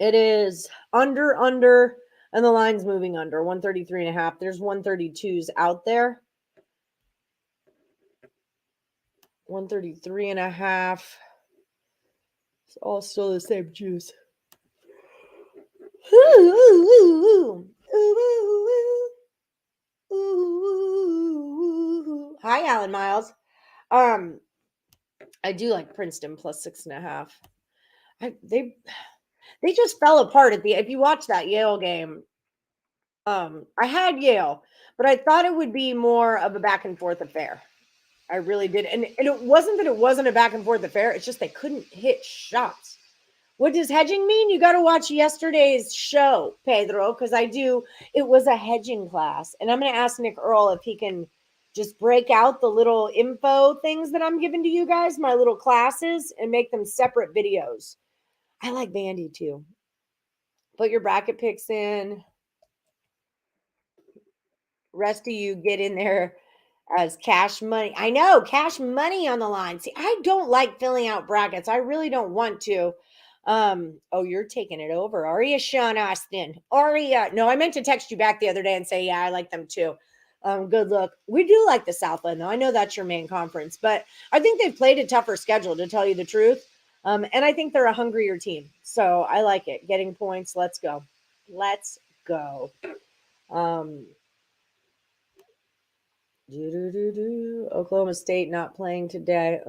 It is under, and the line's moving under 133.5. There's 132s out there. 133.5. It's all still the same juice. Hi, Alan Miles. I do like Princeton plus 6.5. They just fell apart at the. If you watch that Yale game, I had Yale, but I thought it would be more of a back and forth affair. I really did, and it wasn't that it wasn't a back and forth affair. It's just they couldn't hit shots. What does hedging mean? You got to watch yesterday's show, Pedro, because it was a hedging class. And I'm going to ask Nick Earl if he can just break out the little info things that I'm giving to you guys, my little classes, and make them separate videos. I like Vandy too. Put your bracket picks in. Rest of you get in there as cash money. I know, cash money on the line. See, I don't like filling out brackets. I really don't want to. Oh, you're taking it over. Are you, Sean Austin? No, I meant to text you back the other day and say, yeah, I like them too. Good luck. We do like the Southland, though. I know that's your main conference, but I think they've played a tougher schedule, to tell you the truth. And I think they're a hungrier team. So I like it. Getting points. Let's go. Let's go. Oklahoma State not playing today.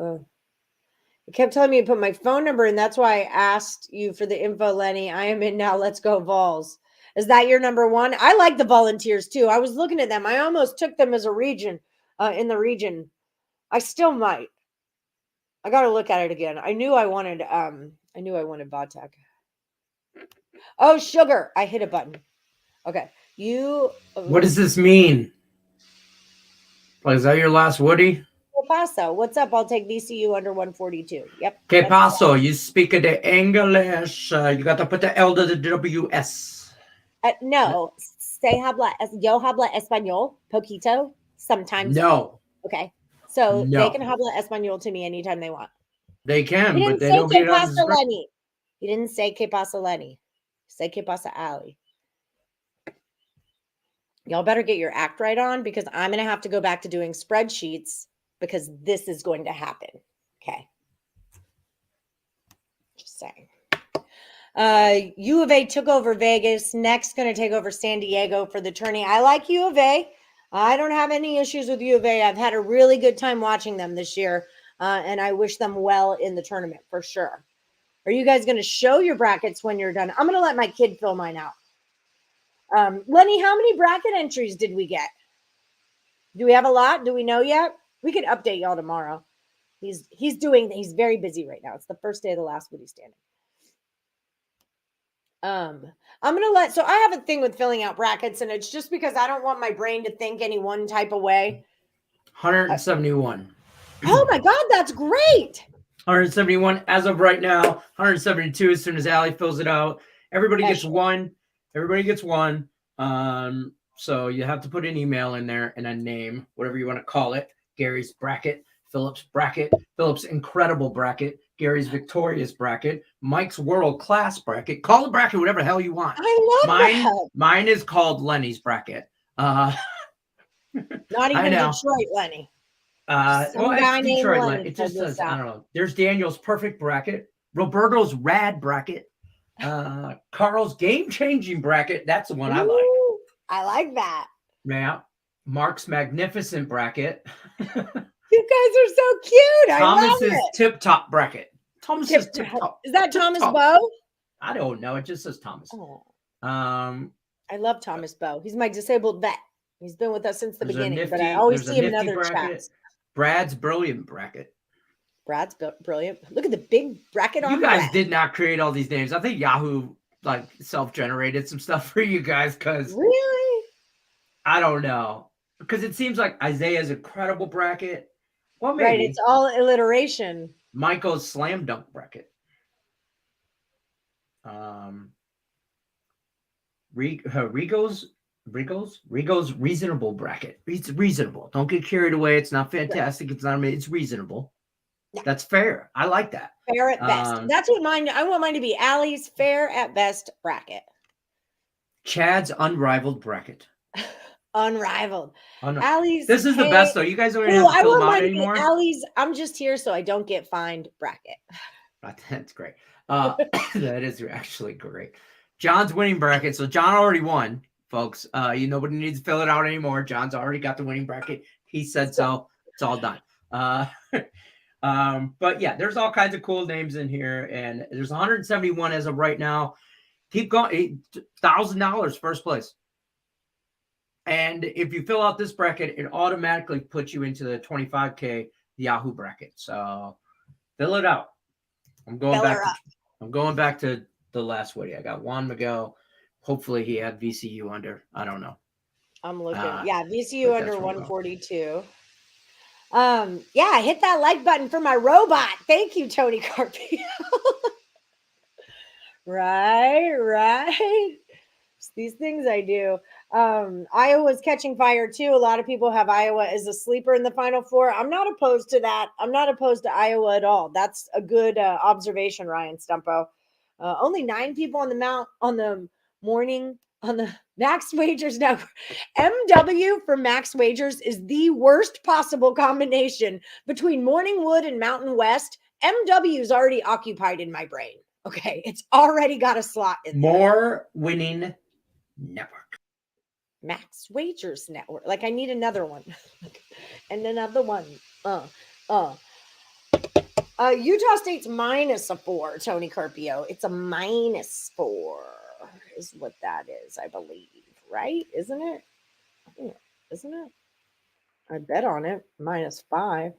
It kept telling me to put my phone number in. That's why I asked you for the info, Lenny. I am in now. Let's go Vols. Is that your number one? I like the Volunteers too. I was looking at them. I almost took them as a region in the region. I still might. I got to look at it again. I knew I wanted Vodtech. Oh, sugar. I hit a button. Okay. What does this mean? Is that your last Woody? Paso. What's up? I'll take VCU under 142. Yep. Que paso? You speak the English. You got to put the L to the WS. No. Yo habla español, poquito, sometimes. No. Okay. So they can habla español to me anytime they want. They can, but they don't get on the Lenny. You didn't say que pasa, Lenny. Say que pasa, Ali. Y'all better get your act right on, because I'm going to have to go back to doing spreadsheets, because this is going to happen. Okay. Just saying. U of A took over Vegas. Next, going to take over San Diego for the tourney. I like U of A. I don't have any issues with U of A. I've had a really good time watching them this year, and I wish them well in the tournament for sure. Are you guys going to show your brackets when you're done? I'm going to let my kid fill mine out. Lenny, how many bracket entries did we get? Do we have a lot? Do we know yet? We could update y'all tomorrow. He's very busy right now. It's the first day of the last Woody standing. I'm going to so I have a thing with filling out brackets, and it's just because I don't want my brain to think any one type of way. 171. Oh my God, that's great. 171 as of right now. 172 as soon as Allie fills it out. Everybody gets one. Everybody gets one. So you have to put an email in there and a name, whatever you want to call it. Gary's bracket, Philip's bracket, Philip's incredible bracket, Gary's victorious bracket, Mike's world-class bracket. Call the bracket whatever the hell you want. I love that. Mine is called Lenny's bracket. Not even Detroit Lenny. Well, it's Detroit Lenny. It just says, I don't know. There's Daniel's perfect bracket, Roberto's rad bracket, Carl's game-changing bracket. That's the one I like. I like that. Yeah. Mark's magnificent bracket. You guys are so cute. Thomas's tip-top bracket. Thomas's tip-top. Is that Thomas Bowe? I don't know. It just says Thomas. Oh. I love Thomas Bowe. He's my disabled vet. He's been with us since the beginning, but I always see him in other chats. Brad's brilliant bracket. Brad's brilliant. Look at the big bracket on. You guys did not create all these names. I think Yahoo self-generated some stuff for you guys because really, I don't know. Because it seems like Isaiah's a credible bracket. Well, maybe. Right. It's all alliteration. Michael's slam dunk bracket. Rigo's reasonable bracket. It's reasonable. Don't get carried away. It's not fantastic. It's not amazing. It's reasonable. Yeah. That's fair. I like that. Fair at best. That's what mine. I want mine to be Allie's fair at best bracket. Chad's unrivaled bracket. Unrivaled. Allie's. This is the best though. You guys don't even have to fill them out anymore. Allie's. I'm just here so I don't get fined bracket. That's great. That is actually great. John's winning bracket. So John already won, folks. Nobody needs to fill it out anymore. John's already got the winning bracket. He said so. It's all done. But yeah, there's all kinds of cool names in here, and there's 171 as of right now. Keep going. $1,000 first place. And if you fill out this bracket, it automatically puts you into the 25K Yahoo bracket. So fill it out. I'm going back to the last Woody. I got Juan Miguel. Hopefully he had VCU under. I don't know. I'm looking. Yeah, VCU under 142. Hit that like button for my robot. Thank you, Tony Carpio. Right. It's these things I do. Iowa's catching fire too. A lot of people have Iowa as a sleeper in the Final Four. I'm not opposed to that. I'm not opposed to Iowa at all. That's a good observation, Ryan Stumpo. Only 9 people on the Max Wagers Network. MW for Max Wagers is the worst possible combination between Morning Wood and Mountain West. MW is already occupied in my brain. Okay, it's already got a slot in there. More winning network. Max Wagers Network. Like I need another one. And another one. Utah State's -4, Tony Carpio. It's a -4 is what that is, I believe. Right? Isn't it? Isn't it? I bet on it. -5.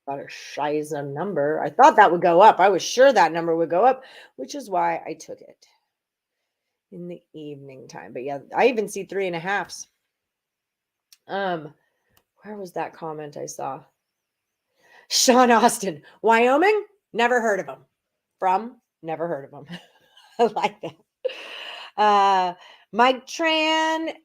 About a shiza number. I thought that would go up. I was sure that number would go up, which is why I took it in the evening time. But yeah, I even see 3.5s. Where was that comment I saw? Sean Austin, Wyoming, never heard of him. Never heard of him. I like that. Mike Tran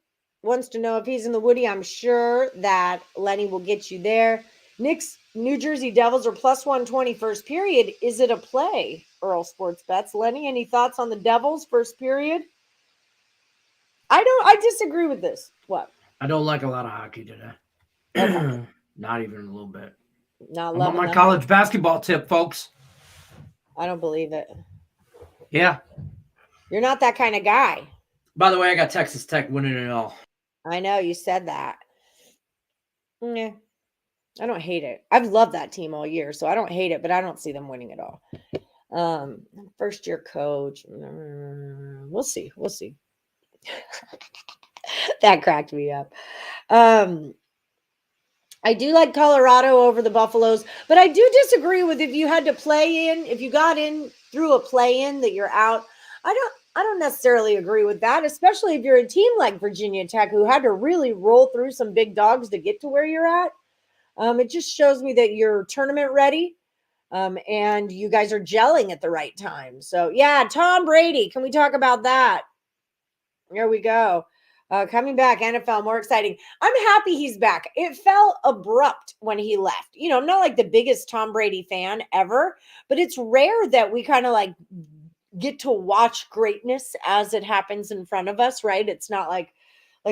wants to know if he's in the Woody. I'm sure that Lenny will get you there. Nick's New Jersey Devils are +120 first period. Is it a play? Earl Sports Bets. Lenny, any thoughts on the Devils first period? I disagree with this. What? I don't like a lot of hockey today. Okay. Not even a little bit. Not I'm on my college basketball tip, folks. I don't believe it. Yeah. You're not that kind of guy. By the way, I got Texas Tech winning it all. I know, you said that. Yeah. I don't hate it. I've loved that team all year, so I don't hate it, but I don't see them winning at all. First year coach. We'll see. That cracked me up. I do like Colorado over the Buffaloes, but I do disagree with if you had to play in, if you got in through a play-in that you're out. I don't necessarily agree with that, especially if you're a team like Virginia Tech who had to really roll through some big dogs to get to where you're at. It just shows me that you're tournament ready, and you guys are gelling at the right time. So, yeah, Tom Brady. Can we talk about that? There we go. Coming back, NFL, more exciting. I'm happy he's back. It felt abrupt when he left. I'm not like the biggest Tom Brady fan ever, but it's rare that we kind of like get to watch greatness as it happens in front of us, right? It's not like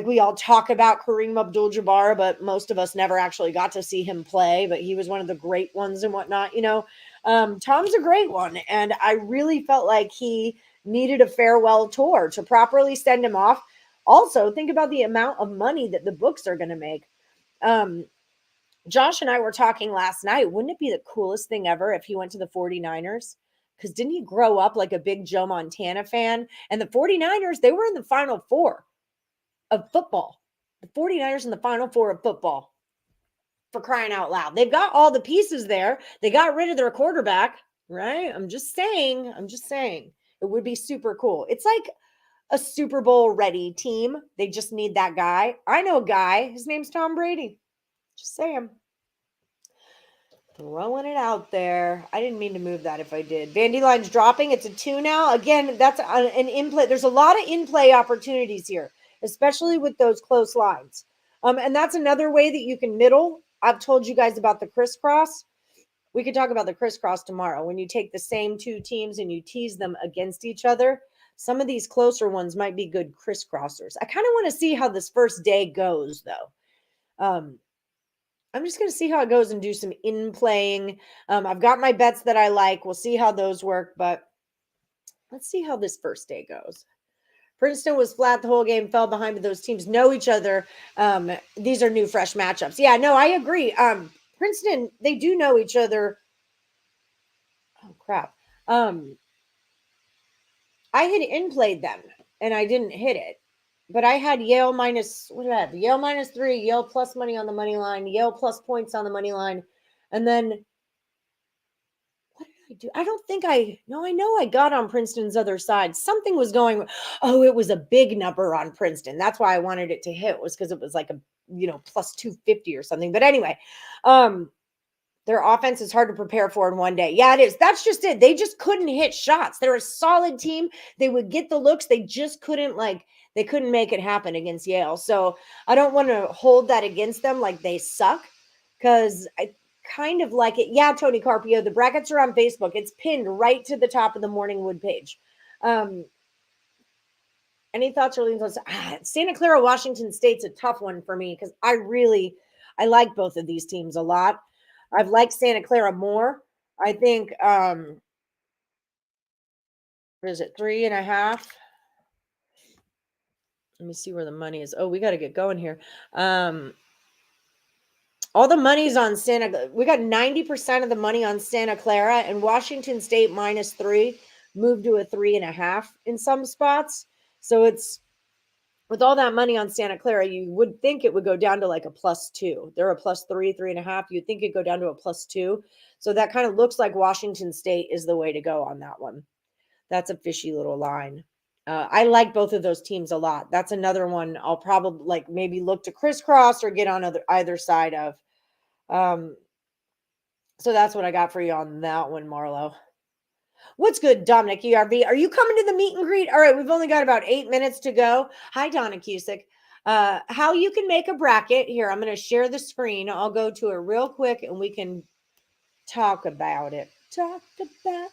we all talk about Kareem Abdul-Jabbar, but most of us never actually got to see him play, but he was one of the great ones and whatnot. Tom's a great one, and I really felt like he needed a farewell tour to properly send him off. Also, think about the amount of money that the books are going to make. Josh and I were talking last night. Wouldn't it be the coolest thing ever if he went to the 49ers? Because didn't he grow up like a big Joe Montana fan? And the 49ers, they were in the Final Four of football. The 49ers in the Final Four of football, for crying out loud. They've got all the pieces there. They got rid of their quarterback, right? I'm just saying. It would be super cool. It's like a Super Bowl ready team. They just need that guy. I know a guy. His name's Tom Brady. Just saying. Throwing it out there. I didn't mean to move that if I did. Vandy line's dropping. It's a 2 now. Again, that's an in-play. There's a lot of in-play opportunities here, especially with those close lines. And that's another way that you can middle. I've told you guys about the crisscross. We could talk about the crisscross tomorrow. When you take the same two teams and you tease them against each other, some of these closer ones might be good crisscrossers. I kind of want to see how this first day goes, though. I'm just going to see how it goes and do some in-playing. I've got my bets that I like. We'll see how those work, but let's see how this first day goes. Princeton was flat the whole game, fell behind, but those teams know each other. These are new, fresh matchups. Yeah, no, I agree. Princeton, they do know each other. Oh, crap. I had in-played them, and I didn't hit it. But I had Yale minus, what did I have? Yale minus 3, Yale plus money on the money line, Yale plus points on the money line. And then, what did I do? I don't think I know I got on Princeton's other side. Something was going, oh, it was a big number on Princeton. That's why I wanted it to hit, was because it was like a, plus 250 or something. But anyway, their offense is hard to prepare for in one day. Yeah, it is. That's just it. They just couldn't hit shots. They're a solid team. They would get the looks. They just couldn't they couldn't make it happen against Yale. So I don't want to hold that against them like they suck, because I kind of like it. Yeah, Tony Carpio, the brackets are on Facebook. It's pinned right to the top of the Morning Wood page. Any thoughts or leans on Santa Clara, Washington State's a tough one for me, because I like both of these teams a lot. I've liked Santa Clara more. I think, what is it, 3.5? Let me see where the money is. Oh, we got to get going here. All the money's on we got 90% of the money on Santa Clara, and Washington State minus 3 moved to a 3.5 in some spots. So it's, with all that money on Santa Clara, you would think it would go down to like a +2. They're a +3, 3.5. You'd think it'd go down to a +2. So that kind of looks like Washington State is the way to go on that one. That's a fishy little line. I like both of those teams a lot. That's another one I'll probably maybe look to crisscross or get on either side of. So that's what I got for you on that one, Marlo. What's good, Dominic ERV? Are you coming to the meet and greet? All right, we've only got about 8 minutes to go. Hi, Donna Cusick. How you can make a bracket. Here, I'm going to share the screen. I'll go to it real quick, and we can talk about it. Talk about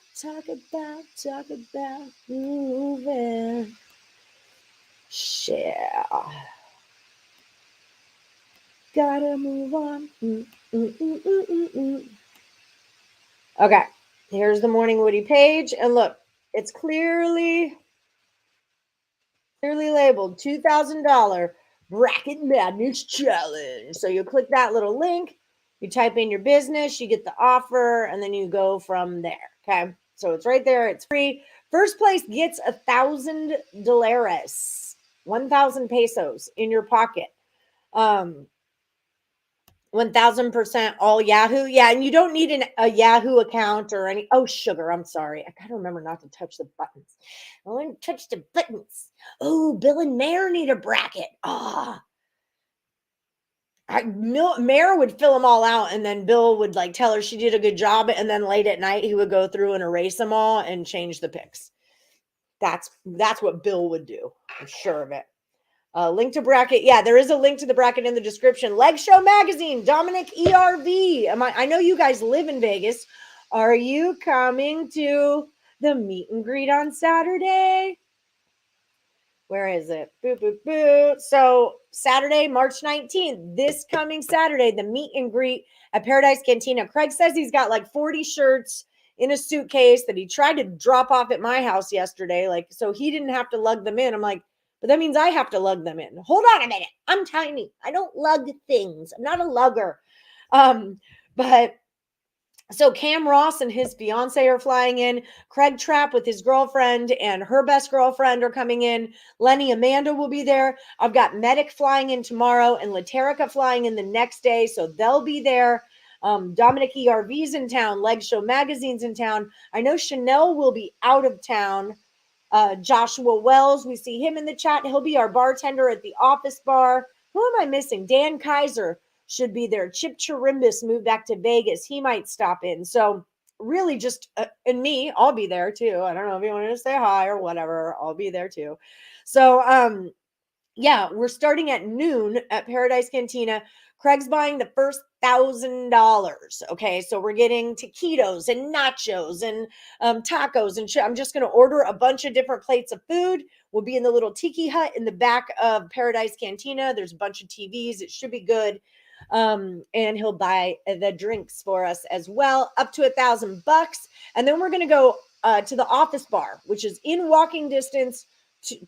moving. Share. Gotta move on. Okay. Here's the Morning Woody page. And look, it's clearly labeled $2,000 Bracket Madness Challenge. So you click that little link, you type in your business, you get the offer, and then you go from there. Okay. So it's right there. It's free. First place gets $1,000, 1,000 pesos in your pocket. 1,000% all Yahoo. Yeah, and you don't need a Yahoo account or any. Oh, sugar. I'm sorry. I gotta remember not to touch the buttons. I want to touch the buttons. Oh, Bill and Mayor need a bracket. Mayor would fill them all out, and then Bill would tell her she did a good job, and then late at night he would go through and erase them all and change the picks. That's what Bill would do. I'm sure of it. Link to bracket. Yeah, there is a link to the bracket in the description. Leg Show Magazine, Dominic ERV. I know you guys live in Vegas. Are you coming to the meet and greet on Saturday? Where is it? Boop, boop, boop. So Saturday, March 19th, this coming Saturday, the meet and greet at Paradise Cantina. Craig says he's got 40 shirts in a suitcase that he tried to drop off at my house yesterday. So he didn't have to lug them in. I'm like, but that means I have to lug them in. Hold on a minute. I'm tiny. I don't lug things. I'm not a lugger. But so Cam Ross and his fiance are flying in. Craig Trapp with his girlfriend and her best girlfriend are coming in. Lenny, Amanda will be there. I've got Medic flying in tomorrow and Laterica flying in the next day. So they'll be there. Dominic ERV's in town. Leg Show Magazine's in town. I know Chanel will be out of town. Joshua Wells, we see him in the chat. He'll be our bartender at the office bar. Who am I missing? Dan Kaiser should be there. Chip Chirimbus moved back to Vegas. He might stop in. So really just, and me, I'll be there too. I don't know if you want to say hi or whatever. I'll be there too. So, yeah, we're starting at noon at Paradise Cantina. Craig's buying the first $1,000. Okay, so we're getting taquitos and nachos and tacos and shit. I'm just going to order a bunch of different plates of food. We'll be in the little tiki hut in the back of Paradise Cantina. There's a bunch of TVs. It should be good. And he'll buy the drinks for us as well, up to $1,000. And then we're going to go to the office bar, which is in walking distance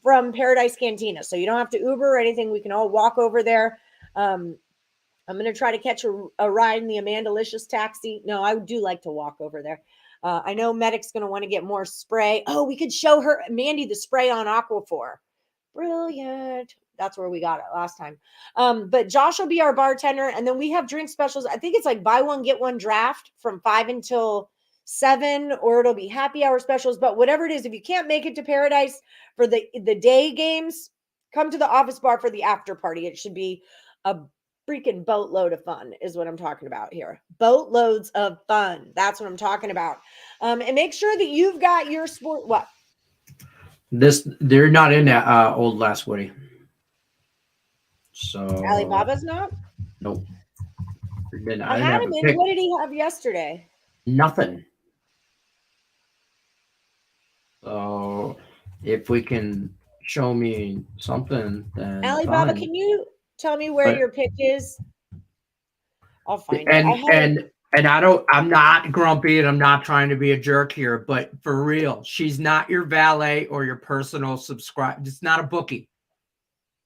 from Paradise Cantina. So you don't have to Uber or anything. We can all walk over there. I'm going to try to catch a ride in the Amandalicious taxi. No, I do like to walk over there. I know Medic's going to want to get more spray. Oh, we could show her, Mandy, the spray on Aquaphor. Brilliant. That's where we got it last time. But Josh will be our bartender. And then we have drink specials. I think it's like buy one, get one draft from 5 until 7, or it'll be happy hour specials. But whatever it is, if you can't make it to Paradise for the day games, come to the office bar for the after party. It should be a freaking boatload of fun is what I'm talking about here. Boatloads of fun. That's what I'm talking about. And make sure that you've got your sport. What? They're not in that old last Woody. So Alibaba's not? Nope. I had him in. What did he have yesterday? Nothing. So if we can show me something, then Alibaba, fine. can you tell me where your pick is? I'll find it. And I'm not grumpy and I'm not trying to be a jerk here, but for real, she's not your valet or your personal subscribe. It's not a bookie.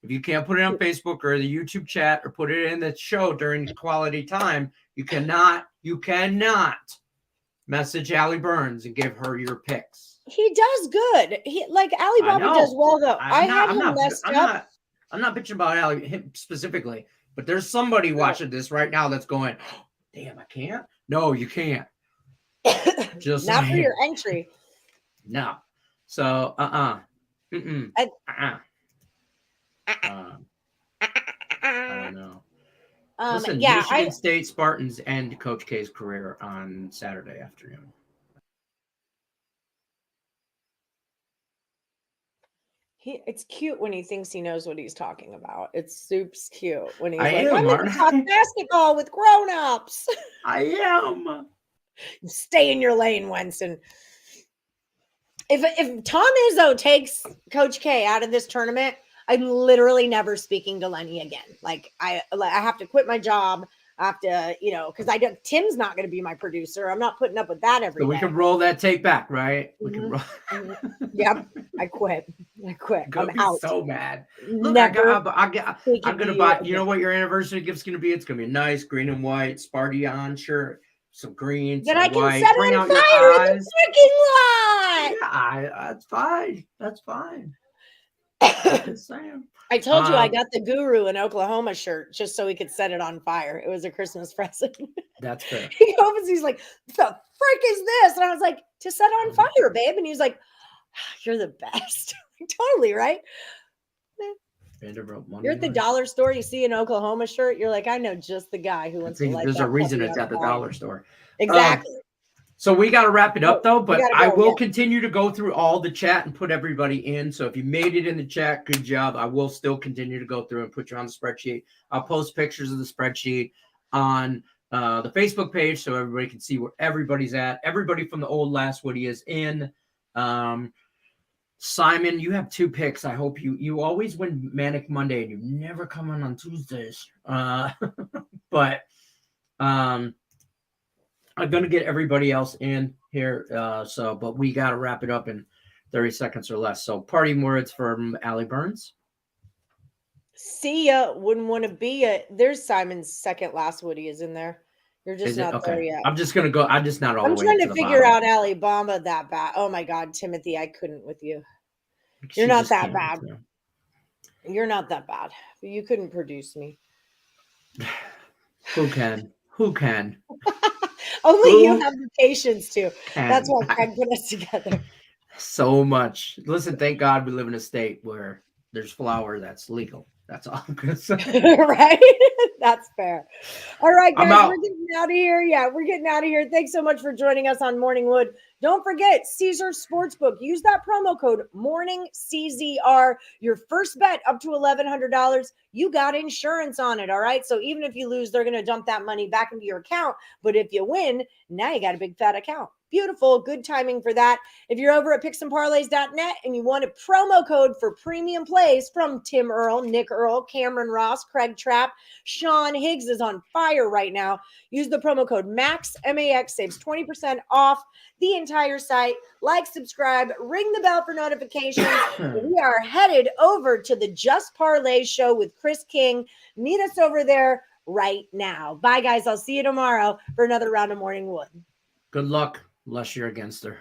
If you can't put it on Facebook or the YouTube chat or put it in the show during quality time, you cannot message Allie Burns and give her your picks. He does good. He like Alibaba does well though. I'm not bitching about him specifically, but there's somebody watching this right now that's going, oh, damn, I can't. No, you can't. Just not for your entry. No. So I don't know. Listen, Michigan State Spartans end Coach K's career on Saturday afternoon. It's cute when he thinks he knows what he's talking about. It's super cute when he's I'm going to talk basketball with grown-ups. I am. Stay in your lane, Winston. If Tom Izzo takes Coach K out of this tournament, I'm literally never speaking to Lenny again. Like I have to quit my job. I have to, because Tim's not going to be my producer. I'm not putting up with that every day. We can roll that tape back, right? We can roll. Yep. I quit. I'm out. So mad. Look, I'm gonna buy. You know what your anniversary gift's gonna be? It's gonna be a nice green and white Sparty-on shirt, some green, then some I can white. set on fire in the parking lot. Yeah, that's fine. That's fine. I told you I got the Guru in Oklahoma shirt just so he could set it on fire. It was a Christmas present. That's fair. He opens, he's like, "The frick is this?" And I was like, "To set on fire, babe." And he was like, "You're the best." Totally, right? You're at the dollar store, you see an Oklahoma shirt, you're like, I know just the guy who wants to light There's that a reason it's puppy at the on fire. dollar store. Exactly. So we got to wrap it up, though, but I will yeah. continue to go through all the chat and put everybody in. So if you made it in the chat, good job. I will still continue to go through and put you on the spreadsheet. I'll post pictures of the spreadsheet on the Facebook page so everybody can see where everybody's at. Everybody from the old Last Woody is in. Simon, you have 2 picks. I hope you always win Manic Monday and you never come on Tuesdays. But I'm going to get everybody else in here. But we got to wrap it up in 30 seconds or less. So parting words from Allie Burns. See ya. Wouldn't want to be it. There's Simon's second Last Woody is in there. You're just not there yet. I'm just going to go. I'm just not all the way. I'm trying to figure out Alabama that bad. Oh my God, Timothy, I couldn't with you. You're not that bad. You're not that bad. You couldn't produce me. Who can? Only you have the patience to. That's why Craig put us together. So much. Listen, thank God we live in a state where there's flour that's legal. That's all I'm gonna say. Right? That's fair. All right, I'm guys, out. we're getting out of here. Yeah, we're getting out of here. Thanks so much for joining us on Morning Wood. Don't forget Caesar Sportsbook. Use that promo code MORNINGCZR. Your first bet up to $1,100. You got insurance on it. All right. So even if you lose, they're going to dump that money back into your account. But if you win, now you got a big fat account. Beautiful. Good timing for that. If you're over at picksandparlays.net and you want a promo code for premium plays from Tim Earl, Nick Earl, Cameron Ross, Craig Trapp, Sean Higgs is on fire right now. Use the promo code MAX, M-A-X, saves 20% off the entire site. Like, subscribe, ring the bell for notifications. We are headed over to the Just Parlay show with Chris King. Meet us over there right now. Bye, guys. I'll see you tomorrow for another round of Morning Wood. Good luck, unless you're against her.